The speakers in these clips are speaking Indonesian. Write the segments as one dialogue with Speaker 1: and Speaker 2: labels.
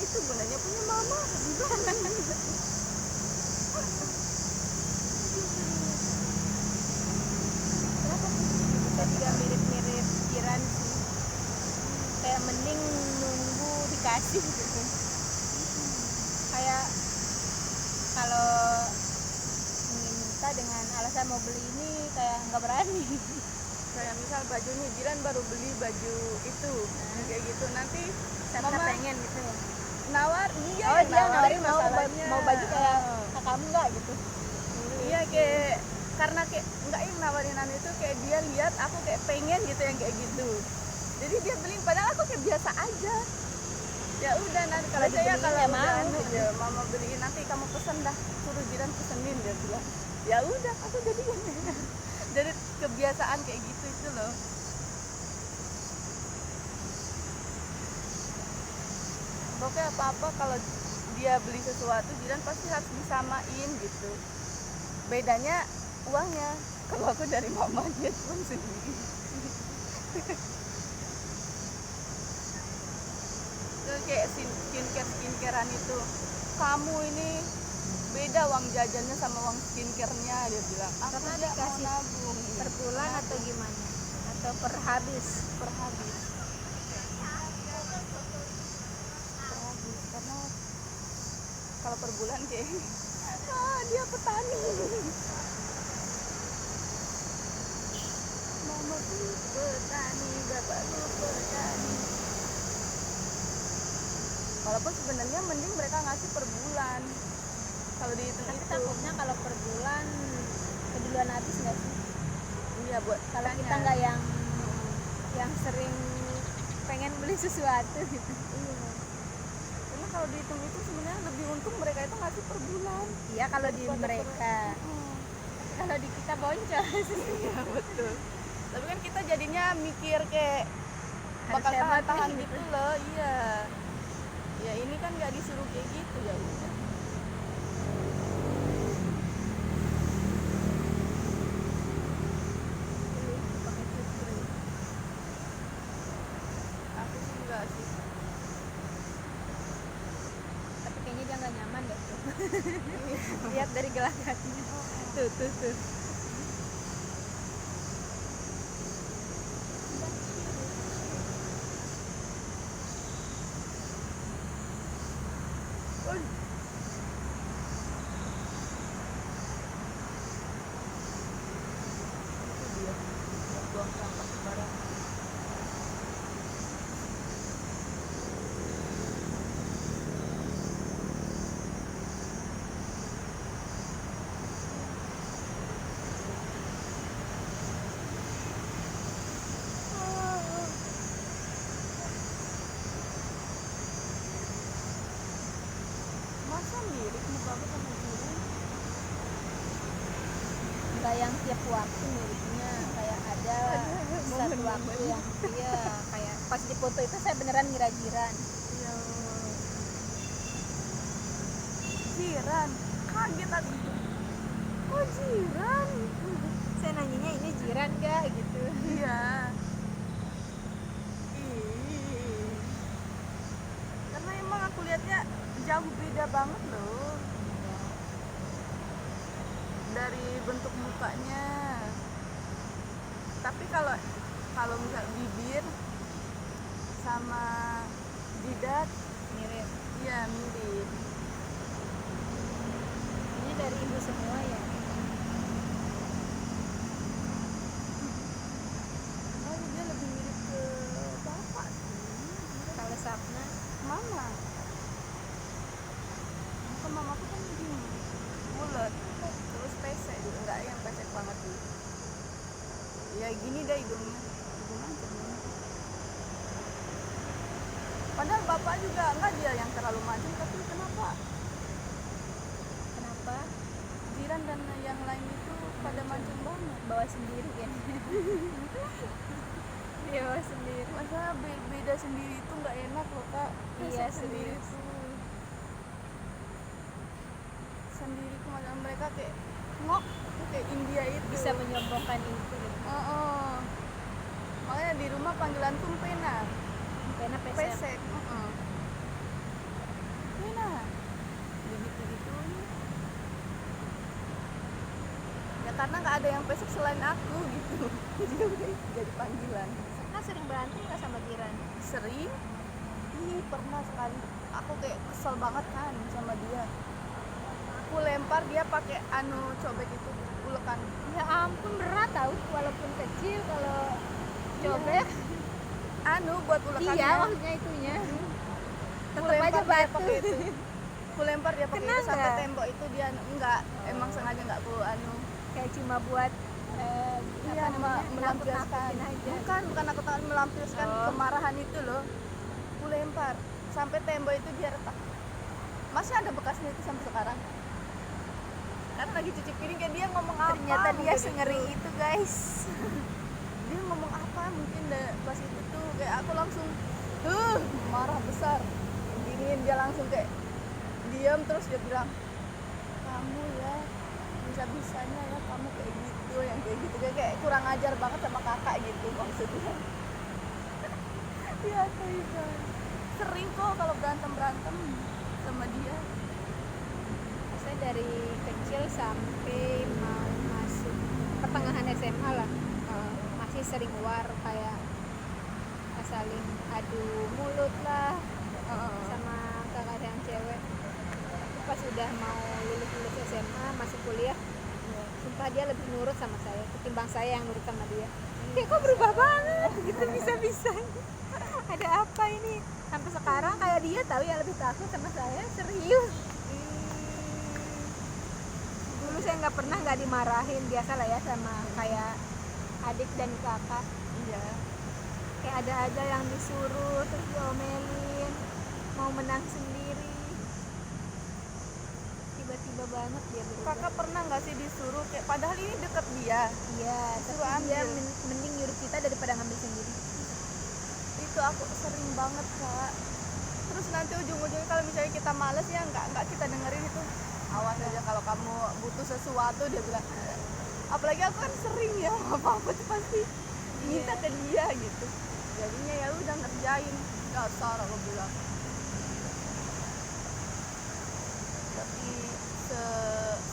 Speaker 1: itu gunanya punya mama.
Speaker 2: Kenapa kita juga mirip-mirip jiran sih, kayak mending nunggu dikasih gitu. Kayak kalau ingin minta dengan alasan mau beli ini kayak nggak berani.
Speaker 1: Kayak misal bajunya jiran baru beli baju itu, kayak gitu nanti
Speaker 2: Karena
Speaker 1: mama
Speaker 2: pengen gitu.
Speaker 1: nawar, iya
Speaker 2: Oh dia nawarin
Speaker 1: masalahnya.
Speaker 2: mau baju kayak kakakmu nggak gitu.
Speaker 1: Iya kayak karena kayak enggak yang nawarin anu itu kayak dia lihat aku kayak pengen gitu yang kayak gitu. Jadi dia beli padahal aku kayak biasa aja. Ya udah nanti kalau
Speaker 2: Kalau
Speaker 1: saya
Speaker 2: dibeliin
Speaker 1: kalau
Speaker 2: ya
Speaker 1: udah
Speaker 2: mau.
Speaker 1: anu ya mama beliin nanti kamu pesen dah suruh jiran pesenin dia bilang. Ya udah aku jadi jadi kebiasaan kayak gitu itu loh. Pokoknya apa-apa kalau dia beli sesuatu jiran pasti harus disamain gitu. Bedanya uangnya. Kalau aku dari mama dia uang sendiri. Terus kayak skincarean itu, kamu ini beda uang jajannya sama uang skincare-nya dia bilang. Aku
Speaker 2: Karena
Speaker 1: dia mau
Speaker 2: dikasih
Speaker 1: nabung
Speaker 2: per bulan atau gimana? Atau per habis?
Speaker 1: per habis. Karena kalau per bulan kayak dia petani. Mama tuh petani, bapak tuh petani. Walaupun sebenarnya mending mereka ngasih per bulan. Kalau dihitung
Speaker 2: Tapi
Speaker 1: itu.
Speaker 2: takutnya kalau per bulan keduluan habis nggak sih?
Speaker 1: Iya buat
Speaker 2: Kalau kita nggak yang sering pengen beli sesuatu gitu.
Speaker 1: Iya. Karena kalau dihitung itu sebenarnya lebih untung mereka itu ngasih per bulan.
Speaker 2: Iya kalau di
Speaker 1: Daripada
Speaker 2: mereka. Kalau di kita boncos.
Speaker 1: Iya betul. Tapi kan kita jadinya mikir kayak
Speaker 2: Harus
Speaker 1: bakal
Speaker 2: hemat
Speaker 1: tahan
Speaker 2: nih,
Speaker 1: gitu loh. Iya. Ya ini kan nggak disuruh kayak gitu ya udah.
Speaker 2: Pakai cukri.
Speaker 1: Aku sih enggak sih.
Speaker 2: Tapi kayaknya dia nggak nyaman deh tuh. Lihat dari gelagatnya. Tuh.
Speaker 1: Itu dia. Buang sampah sembarangan. Masa mirip muka aku sama jiran?
Speaker 2: Nggak yang tiap waktu miripnya, kayak ada satu waktu yang iya kayak pas di foto itu saya beneran ngira jiran.
Speaker 1: Iya. Jiran. Kaget aku. Oh jiran.
Speaker 2: Saya nanyanya ini jiran gak gitu.
Speaker 1: Iya. Ih. Karena emang aku lihatnya jauh beda banget loh. Dari bentuk mukanya. Tapi kalau misal bibir sama jidat,
Speaker 2: Mirip.
Speaker 1: iya mirip.
Speaker 2: Ini dari ibu semua ya.
Speaker 1: Oh dia lebih mirip ke bapak sih.
Speaker 2: Kalau Sapna
Speaker 1: Mama. Muka mamaku kan gini, bulat, terus pesek juga, enggak yang pesek banget tuh. Ya gini deh hidungnya, hidung aja. Padahal bapak juga enggak dia yang terlalu maju, tapi kenapa jiran dan yang lain itu pada maju banget?
Speaker 2: bawa sendiri kan. Dia bawa sendiri.
Speaker 1: Masa beda sendiri itu nggak enak loh kak.
Speaker 2: Iya,
Speaker 1: Pesek sendiri
Speaker 2: serius.
Speaker 1: tuh sendiri kemana mereka kayak ngok kayak India itu
Speaker 2: Bisa menyombongkan itu gitu.
Speaker 1: Makanya di rumah panggilan tuh pena
Speaker 2: Pena pesek.
Speaker 1: pesek. gitu. Ya karena nggak ada yang pesek selain aku gitu. Jadi panggilan.
Speaker 2: Nah, sering berantem nggak sama jiran?
Speaker 1: Sering. Ih, pernah sekali. Aku kayak kesel banget kan sama dia. Aku lempar dia pakai cobek itu, ulekan.
Speaker 2: Ya ampun, berat tau, walaupun kecil kalau cobek.
Speaker 1: Buat ulekannya.
Speaker 2: Iya, maksudnya itunya.
Speaker 1: Aku
Speaker 2: Tetap aja
Speaker 1: lempar dia
Speaker 2: batu.
Speaker 1: pakai itu. Aku lempar dia pakai
Speaker 2: Kena
Speaker 1: itu sampai
Speaker 2: nggak?
Speaker 1: tembok itu dia enggak. Emang sengaja enggak aku
Speaker 2: Kayak cuma buat
Speaker 1: iya, melampiaskan.
Speaker 2: aja.
Speaker 1: Bukan aku tangan melampiaskan kemarahan itu loh. Aku lempar sampai tembok itu dia retak. Masih ada bekasnya itu sampai sekarang. Karena lagi cuci piring kayak dia ngomong apa?
Speaker 2: Ternyata dia
Speaker 1: mungkin
Speaker 2: sengeri itu, guys.
Speaker 1: Dia ngomong apa mungkin pas itu tuh kayak aku langsung marah besar. Dingin dia langsung kayak diam terus dia bilang, "Kamu ya bisa-bisanya ya kamu kayak gitu, yang kayak gitu kayak kurang ajar banget sama kakak gitu maksudnya." Iya Taiga. Sering kok kalau berantem sama dia.
Speaker 2: Saya dari kecil sampai mau masuk pertengahan SMA lah, masih sering war, kayak saling adu mulut lah sama kakak yang cewek. Tapi pas udah mau lulus SMA, masuk kuliah, sumpah dia lebih nurut sama saya ketimbang saya yang nurut sama dia. Kayak kok berubah banget gitu, bisa-bisa. Ada apa ini? Sampai sekarang kayak dia tahu ya lebih takut sama saya, serius. Dulu saya nggak dimarahin, biasa lah ya sama kayak adik dan kakak.
Speaker 1: Iya.
Speaker 2: Kayak ada aja yang disuruh terus diomelin, mau menang sendiri. Tiba-tiba banget dia berubah.
Speaker 1: Kakak pernah nggak sih disuruh kayak padahal ini deket dia?
Speaker 2: Iya,
Speaker 1: Suruh
Speaker 2: tapi dia
Speaker 1: ambil.
Speaker 2: mending nyuruh kita daripada ngambil sendiri.
Speaker 1: Itu aku sering banget Kak. Terus nanti ujung-ujungnya kalau misalnya kita males ya nggak kita dengerin itu. Awas aja kalau kamu butuh sesuatu dia bilang. Apalagi aku kan sering ya apa-apa tuh pasti minta ke dia gitu. Jadinya ya udah ngerjain. Dasar aku bilang. Tapi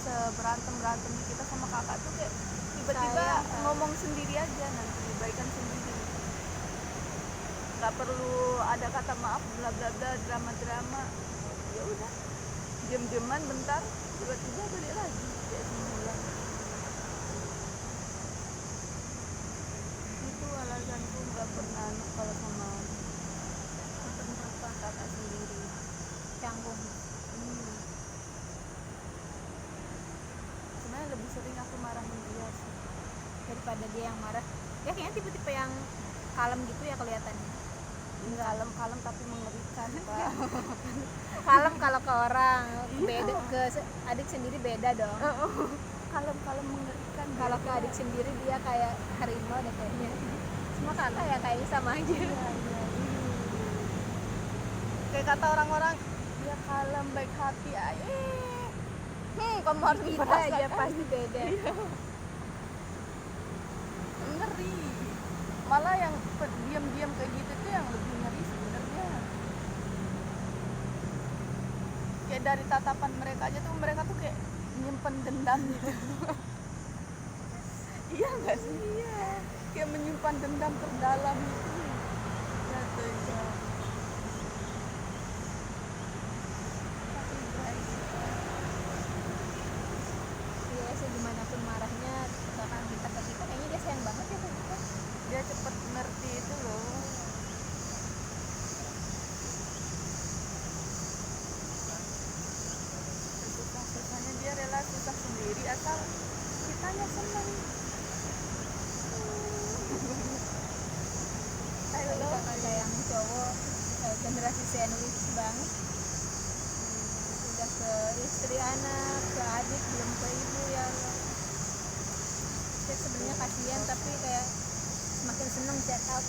Speaker 1: seberantem kita sama kakak tuh kayak tiba-tiba ngomong sendiri aja, nanti baikan sendiri. Nggak perlu ada kata maaf bla bla bla drama ya udah diam-diaman bentar tiba-tiba balik lagi kayak semula. Itu alasanku nggak pernah kalau sama kakak sendiri.
Speaker 2: Canggung.
Speaker 1: Sebenarnya lebih sering aku marahin dia sih
Speaker 2: Daripada dia yang marah. Ya kayaknya tipe-tipe yang kalem gitu ya kelihatannya.
Speaker 1: kalem tapi mengerikan Pak.
Speaker 2: Kalem kalau ke orang, beda ke adik sendiri beda dong.
Speaker 1: Kalem mengerikan.
Speaker 2: Kalau ke adik sendiri dia kayak harimau deh kayaknya. Semua kakak ya kayaknya sama aja.
Speaker 1: Iya. Kayak kata orang-orang dia kalem baik hati aja. Kamu harus
Speaker 2: Kita
Speaker 1: merasakan.
Speaker 2: aja pasti beda.
Speaker 1: Iya. Ngeri. Malah yang diam-diam kayak gitu tuh yang lebih ngeri sebenarnya. Kayak dari tatapan mereka aja tuh mereka tuh kayak nyimpen dendam gitu. Iya nggak sih? Iya. Kayak menyimpan dendam terdalam gitu. Ya tuh ya. Tapi guys,
Speaker 2: Iya sih, gimana pun marahnya bahkan kita ke kita kayaknya dia sayang banget ya ke kita.
Speaker 1: dia cepet ngerti itu loh. Susah-susahnya dia rela susah sendiri asal kitanya seneng.
Speaker 2: Kalau kakak yang cowok generasi sandwich banget. Udah ke istri, anak, ke adik, belum ke ibu ya Allah. Saya sebenarnya kasihan tapi kayak semakin seneng chat out.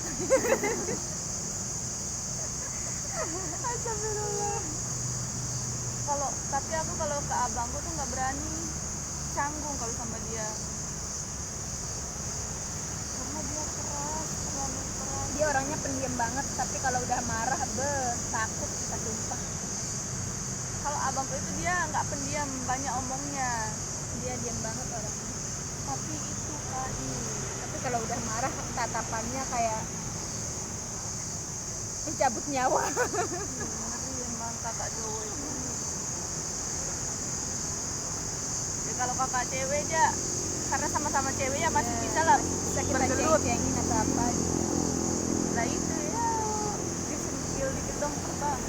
Speaker 1: Astagfirullah. Tapi aku kalau ke abangku tuh nggak berani, canggung kalau sama dia. Karena dia keras, terlalu keras.
Speaker 2: Dia orangnya pendiam banget tapi kalau udah marah takut kita sumpah.
Speaker 1: Kalau abangku itu dia nggak pendiam, banyak omongnya.
Speaker 2: Dia diam banget orangnya.
Speaker 1: Tapi itu Kak,
Speaker 2: Tapi kalau udah marah tatapannya kayak mencabut nyawa.
Speaker 1: ngeri emang kakak cowok itu. Ya kalau kakak cewek aja, karena sama-sama cewek ya masih bisa lah
Speaker 2: Bisa kita
Speaker 1: bergelut.
Speaker 2: ceng-cengin atau apa gitu.
Speaker 1: Nah itu ya disentil dikit dong kakak.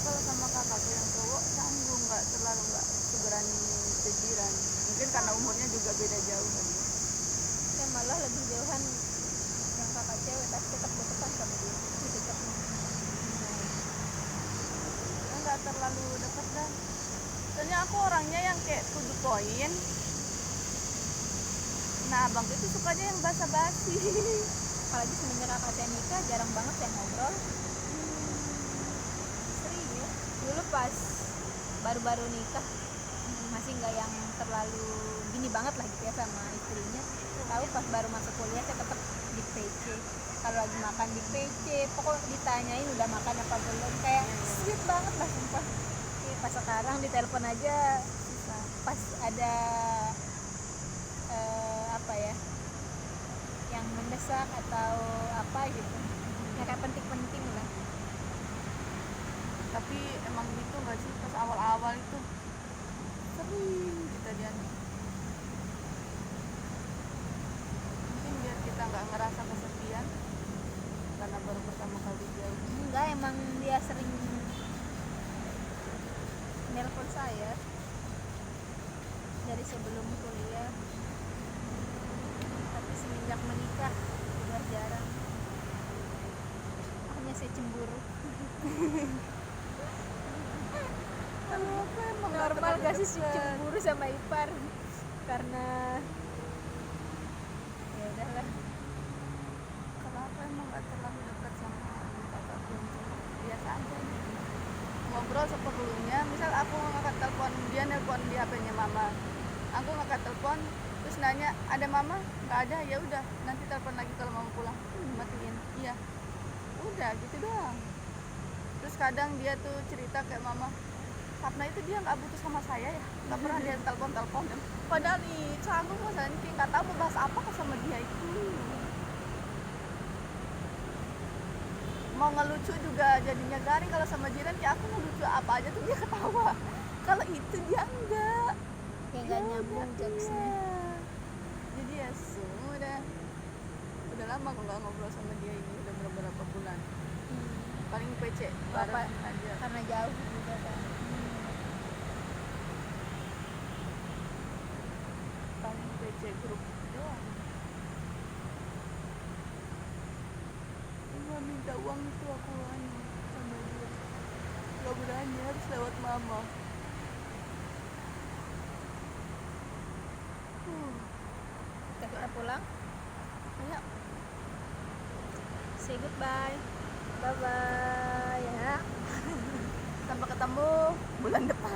Speaker 1: Kalau sama kakakku yang cowok canggung, nggak seberani kejiran. Mungkin karena umurnya juga beda jauh kali.
Speaker 2: Ya malah lebih jauhan yang kakak cewek, tapi tetap deketan sama dia. Di dekatnya.
Speaker 1: Ya nggak terlalu deket dah. Soalnya aku orangnya yang kayak to the point. Nah abangku itu sukanya yang basa-basi.
Speaker 2: Apalagi semenjak kakak saya nikah jarang banget saya ngobrol. Serius. Dulu pas baru-baru nikah masih nggak yang terlalu gini banget lah gitu ya sama istrinya. Tahu pas baru masuk kuliah saya tetap di PC. Kalau lagi makan di PC, pokoknya ditanyain udah makan apa belum, kayak sweet banget lah sumpah. Pas sekarang di telepon aja susah. Pas ada apa ya yang mendesak atau apa gitu ya, kayak penting-penting lah.
Speaker 1: Tapi emang gitu nggak sih pas awal-awal itu sering kita diantar. Mungkin biar kita nggak ngerasa kesepian karena baru pertama kali jauh.
Speaker 2: Enggak, emang dia sering nelpon saya dari sebelum kuliah, tapi semenjak menikah udah jarang. Makanya saya cemburu.
Speaker 1: Kalau aku emang nggak
Speaker 2: Normal
Speaker 1: terlalu
Speaker 2: gak sih
Speaker 1: deket.
Speaker 2: cemburu sama ipar? Karena ya udahlah.
Speaker 1: Kalau aku emang nggak terlalu dekat sama kakakku yang cowok. Biasa aja ngobrol seperlunya. Misal aku ngangkat telepon, dia nelpon di HP-nya mama, aku ngangkat telepon terus nanya ada mama, nggak ada, ya udah nanti telepon lagi kalau mama pulang. Matiin, iya udah gitu doang. Terus kadang dia tuh cerita kayak mama, Sapna itu dia nggak butuh sama saya ya, nggak pernah dia telepon padahal nih canggung masalahnya kayak nggak tahu mau bahas apa kok sama dia itu. Mau ngelucu juga jadinya garing. Kalau sama jiran ya aku ngelucu apa aja tuh dia ketawa, kalau itu dia enggak,
Speaker 2: Kayak gak nyambung jokesnya.
Speaker 1: jadi ya udah lama aku nggak ngobrol sama dia, ini udah beberapa bulan, paling PC bareng aja.
Speaker 2: Karena jauh juga kan.
Speaker 1: Paling PC grup doang. Dia minta uang itu aku sama dia, nggak berani, harus lewat mama.
Speaker 2: Kita pulang,
Speaker 1: Ayo.
Speaker 2: say goodbye, bye bye ya.
Speaker 1: Sampai ketemu bulan depan.